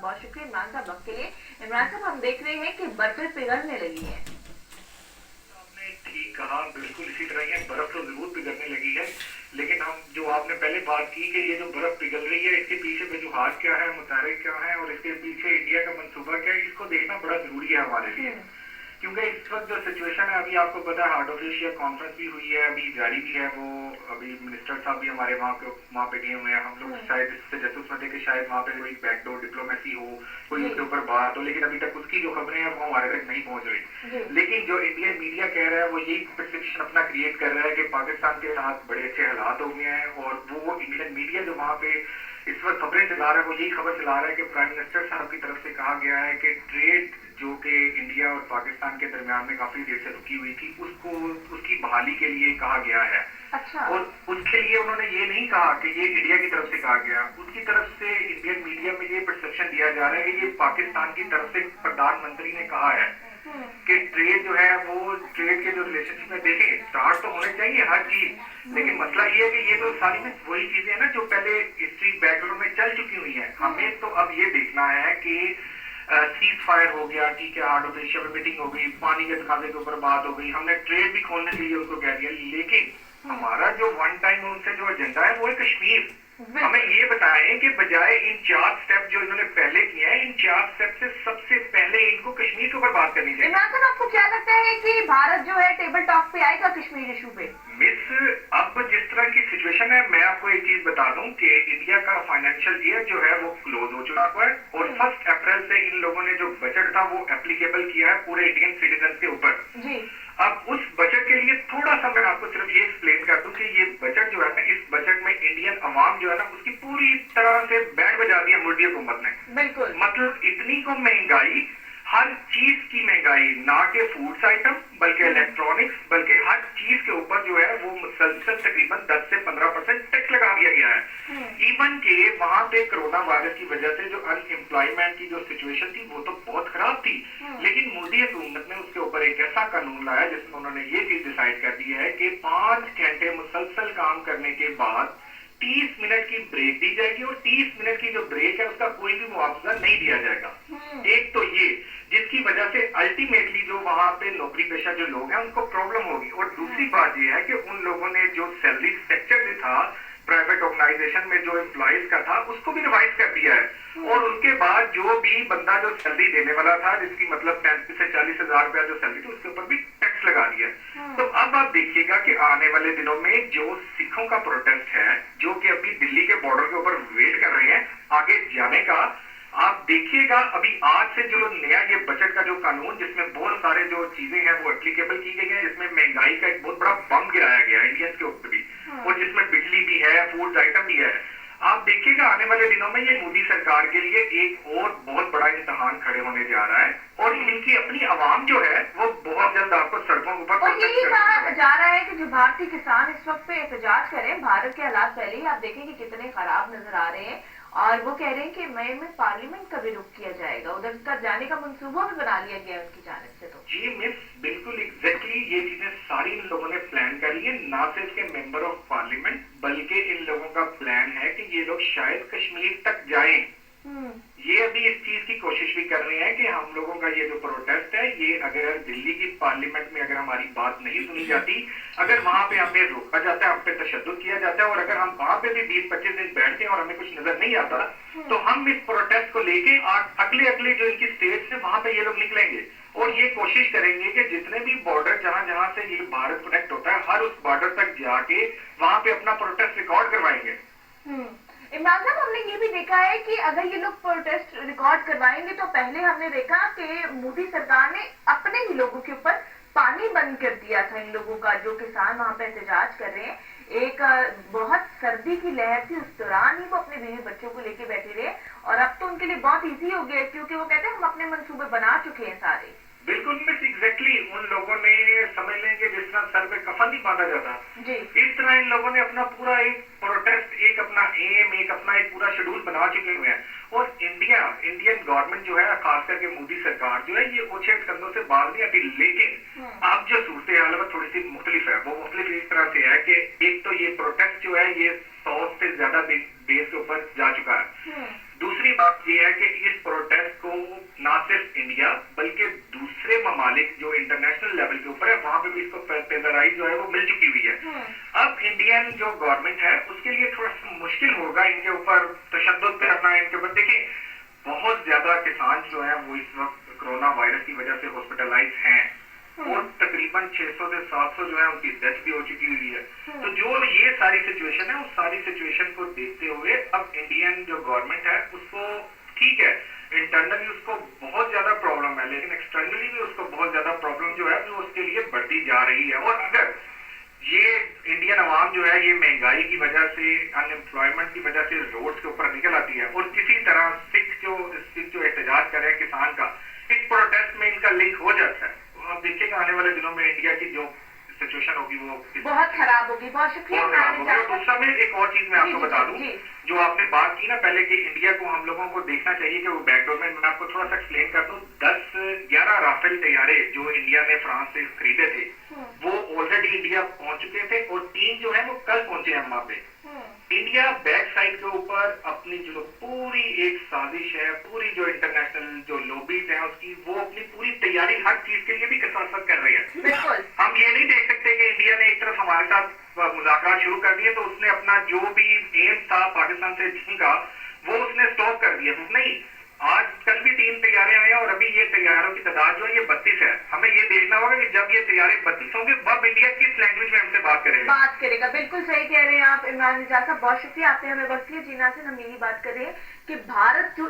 बहुत शुक्रिया इमरान साहब वक्त के लिए। इमरान साहब, हम देख रहे हैं कि बर्फें पिघलने लगी है। आपने ठीक कहा, बिल्कुल इसी तरह ही बर्फ तो जरूर पिघलने लगी है, लेकिन हम जो आपने पहले बात की कि ये जो बर्फ पिघल रही है इसके पीछे वजूहात क्या है, मुतारिक क्या है और इसके पीछे इंडिया का मंसूबा क्या है, इसको देखना बड़ा जरूरी है हमारे लिए। क्योंकि इस वक्त जो सिचुएशन है, अभी आपको पता है हार्ट ऑफ एशिया कॉन्फ्रेंस भी हुई है, अभी जारी भी है, वो अभी मिनिस्टर साहब भी हमारे वहाँ पे गए हुए हैं। हम लोग शायद इससे जसूस में थे कि शायद वहाँ पे कोई बैकडोर डिप्लोमेसी हो, कोई उसके ऊपर बात हो, लेकिन अभी तक उसकी जो खबरें हैं वो हमारे तक नहीं पहुंच रही। लेकिन जो इंडियन मीडिया कह रहा है वो यही परसेप्शन अपना क्रिएट कर रहा है कि पाकिस्तान के साथ बड़े अच्छे हालात हो गए हैं, और वो इंडियन मीडिया जो वहाँ पे इस वक्त खबरें चला रहा है वो यही खबर चला रहा है कि प्राइम मिनिस्टर साहब की तरफ से कहा गया है कि ट्रेड जो कि इंडिया और पाकिस्तान के दरमियान में काफी देर से रुकी हुई थी उसको उसकी बहाली के लिए कहा गया है। अच्छा। और उसके लिए उन्होंने ये नहीं कहा कि ये इंडिया की तरफ से कहा गया, उसकी तरफ से इंडियन मीडिया में ये परसेप्शन दिया जा रहा है कि ये पाकिस्तान की तरफ से प्रधानमंत्री ने कहा है कि ट्रेड जो है वो ट्रेड के जो रिलेशनशिप में देखें स्टार्ट तो होने चाहिए हर चीज, लेकिन मसला ये है कि ये तो सारी में वही चीजें हैं ना जो पहले हिस्ट्री बैकग्राउंड में चल चुकी हुई है। हमें तो अब ये देखना है कि सीज फायर हो गया, ठीक है, हार्ट ऑफ एशिया में मीटिंग हो गई, पानी के तकाजे के ऊपर बात हो गई, हमने ट्रेड भी खोलने के लिए उनको कह दिया, लेकिन हमारा जो वन टाइम उनसे जो एजेंडा है वो है कश्मीर। हमें ये बताएं कि बजाय इन 4 स्टेप जो इन्होंने पहले किए हैं, इन 4 स्टेप से सबसे पहले इनको कश्मीर के ऊपर बात करनी चाहिए। इमरान साहब, आपको क्या लगता है कि भारत जो है टेबल टॉक पे आएगा कश्मीर इशू पे? मिस, अब जिस तरह की सिचुएशन है, मैं आपको एक चीज बता दूं कि इंडिया का फाइनेंशियल ईयर जो है वो क्लोज हो चुका है और 1 अप्रैल से इन लोगों ने जो बजट था वो एप्लीकेबल किया है पूरे इंडियन सिटीजन के ऊपर जी। अब उस बजट के लिए थोड़ा सा मैं आपको सिर्फ ये एक्सप्लेन कर दूं कि ये बजट जो है ना, इस बजट में इंडियन अवाम जो है ना उसकी पूरी तरह से बैंड बजा दिया मोदी हुकूमत ने। बिल्कुल। मतलब इतनी को महंगाई, हर चीज की महंगाई, ना के फूड्स आइटम बल्कि इलेक्ट्रॉनिक्स, बल्कि हर चीज के ऊपर जो है वो मुसलसल तकरीबन 10 से 15% टैक्स लगा दिया गया है। इवन के वहां पे कोरोना वायरस की वजह से जो अनएम्प्लॉयमेंट की जो सिचुएशन थी वो तो बहुत खराब थी, लेकिन मोदी हुकूमत ने उसके ऊपर एक ऐसा कानून लाया जिसमें उन्होंने ये चीज डिसाइड कर दी है कि 5 घंटे मुसलसल काम करने के बाद 30 मिनट की ब्रेक दी जाएगी और 30 मिनट की जो ब्रेक है उसका कोई भी मुआवजा नहीं दिया जाएगा। एक तो ये, जिसकी वजह से अल्टीमेटली जो वहां पे नौकरी पेशा जो लोग हैं उनको प्रॉब्लम होगी, और दूसरी बात ये है कि उन लोगों ने जो सैलरी स्ट्रक्चर जो था प्राइवेट ऑर्गेनाइजेशन में जो एम्प्लॉइज का था उसको भी रिवाइज कर दिया है, और उसके बाद जो भी बंदा जो सैलरी देने वाला था जिसकी मतलब 35 से 40 हजार रुपया जो सैलरी थी उसके ऊपर भी टैक्स लगा दिया। तो अब आप देखिएगा कि आने वाले दिनों में जो सिखों का प्रोटेस्ट है जो कि अभी दिल्ली के बॉर्डर के ऊपर वेट कर रहे हैं आगे जाने का, आप देखिएगा अभी आज से जो नया ये बजट का जो कानून जिसमें बहुत सारे जो चीजें हैं वो एप्लीकेबल की गई है, जिसमें महंगाई का एक बहुत बड़ा बम गिराया गया है इंडियंस के ऊपर भी, और जिसमें बिजली भी है, फूड आइटम भी है। आप देखिएगा आने वाले दिनों में ये मोदी सरकार के लिए एक और बहुत बड़ा इम्तिहान खड़े होने जा रहा है, और इनकी अपनी आवाम जो है वो बहुत जल्द आपको सड़कों के ऊपर। और यही कहा जा रहा है कि जो भारतीय किसान इस वक्त पे एहतजाज करें, भारत के हालात पहले ही आप देखें कि कितने खराब नजर आ रहे हैं, और वो कह रहे हैं कि मई में पार्लियामेंट का भी रुख किया जाएगा, उधर का जाने का मंसूबा भी बना लिया गया उनकी जानिब से। तो जी मिस, बिल्कुल एग्जैक्टली ये चीजें सारी इन लोगों ने प्लान करी है, ना सिर्फ के मेंबर ऑफ पार्लियामेंट बल्कि इन लोगों का प्लान है कि ये लोग शायद कश्मीर तक जाएं। ये अभी इस चीज की कोशिश भी कर रहे हैं कि हम लोगों का ये जो प्रोटेस्ट है ये अगर दिल्ली की पार्लियामेंट में अगर हमारी बात नहीं सुनी जाती, अगर वहां पे हमें रोका जाता है, हम पे तशद्दुद किया जाता है, और अगर हम वहां पे भी 20-25 दिन बैठते हैं और हमें कुछ नजर नहीं आता, तो हम इस प्रोटेस्ट को लेके अगले जो इनकी स्टेट है वहां पे ये लोग निकलेंगे और ये कोशिश करेंगे कि जितने भी बॉर्डर जहां से ये भारत कनेक्ट होता है हर उस बॉर्डर तक जाके वहां पे अपना प्रोटेस्ट रिकॉर्ड करवाएंगे। इमरान साहब, हमने ये भी देखा है कि अगर ये लोग प्रोटेस्ट रिकॉर्ड करवाएंगे तो पहले हमने देखा कि मोदी सरकार ने अपने ही लोगों के ऊपर पानी बंद कर दिया था, इन लोगों का जो किसान वहां पे एहतजाज कर रहे हैं। एक बहुत सर्दी की लहर थी, उस दौरान ही वो अपने बीवी बच्चों को लेके बैठे रहे, और अब तो उनके लिए बहुत ईजी हो गया क्योंकि वो कहते हैं हम अपने मंसूबे बना चुके हैं सारे। बिल्कुल मिस, एग्जैक्टली उन लोगों ने समझ लेंगे जिस तरह सर पे कफन नहीं बांधा जाता जी, इस तरह इन लोगों ने अपना पूरा एक प्रोटेस्ट, एक अपना एम, एक अपना एक पूरा शेड्यूल बना चुके हुए हैं। और इंडियन गवर्नमेंट जो है, खास करके मोदी सरकार जो है, ये ओछे कंधों से बाहर नहीं आती, लेकिन अब जो सूरत हाल है वो थोड़ी सी मुख्तलिफ है। वो मुख्तलिफ इस तरह से है कि एक तो ये प्रोटेस्ट जो है ये 100 से ज्यादा देश के ऊपर जा चुका है। दूसरी बात ये है कि इस प्रोटेस्ट को ना सिर्फ इंडिया बल्कि दूसरे ममालिक जो इंटरनेशनल लेवल के ऊपर है वहां पे भी इसको पेजराई जो है वो मिल चुकी हुई है। अब इंडियन जो गवर्नमेंट है उसके लिए थोड़ा सा मुश्किल होगा इनके ऊपर तशद्दुद करना। इनके ऊपर देखिए बहुत ज्यादा किसान जो है वो इस वक्त कोरोना वायरस की वजह से हॉस्पिटलाइज हैं और तकरीबन 600 से 700 जो है उनकी डेथ भी हो चुकी हुई है। तो जो ये सारी सिचुएशन है उस सारी सिचुएशन को देखते हुए अब इंडियन जो गवर्नमेंट है उसको ठीक है इंटरनली उसको बहुत ज्यादा प्रॉब्लम है लेकिन एक्सटर्नली भी उसको बहुत ज्यादा प्रॉब्लम जो है वो उसके लिए बढ़ती जा रही है। और अगर ये इंडियन अवाम जो है ये महंगाई की वजह से अनएम्प्लॉयमेंट की वजह से रोड्स के ऊपर निकल आती है और किसी तरह सिख जो एहतजाज कर रहे हैं किसान का इस प्रोटेस्ट में इनका लिंक हो जाता है तो आप देखिएगा आने वाले दिनों में इंडिया की जो सिचुएशन होगी वो बहुत खराब होगी। बहुत शुक्रिया। और दूसरा में एक और चीज मैं आपको बता दूं जो आपने बात की ना पहले कि इंडिया को हम लोगों को देखना चाहिए कि वो बैकडोर में मैं आपको थोड़ा सा एक्सप्लेन कर दूं। 10-11 राफेल तैयारे जो इंडिया ने फ्रांस से खरीदे थे वो ऑलरेडी इंडिया पहुंच चुके थे और 3 जो है वो कल पहुंचे हैं वहां पे। इंडिया बैक साइड के ऊपर अपनी जो पूरी एक साजिश है पूरी जो इंटरनेशनल जो लॉबीज है उसकी वो अपनी पूरी तैयारी हर चीज के लिए भी कसरत कर रही है। हम ये नहीं देख सकते कि इंडिया ने एक तरफ हमारे साथ मुज़ाकरात शुरू कर दिए तो उसने अपना जो भी एम था पाकिस्तान से जंग का वो उसने स्टॉप कर दिया। नहीं, आज कल भी 3 तैयारे आए हैं और अभी ये तैयारों की तादाद जो है ये 32 है। हमें ये देखना होगा कि जब ये तैयारे 32 होंगे तब इंडिया किस लैंग्वेज में हमसे बात करेगा। बिल्कुल सही कह रहे हैं आप इमरान रजा साहब। बहुत शुक्रिया आपने हमें वक्त दिया। जी नाज़रीन हम यही बात कर रहे हैं कि भारत जो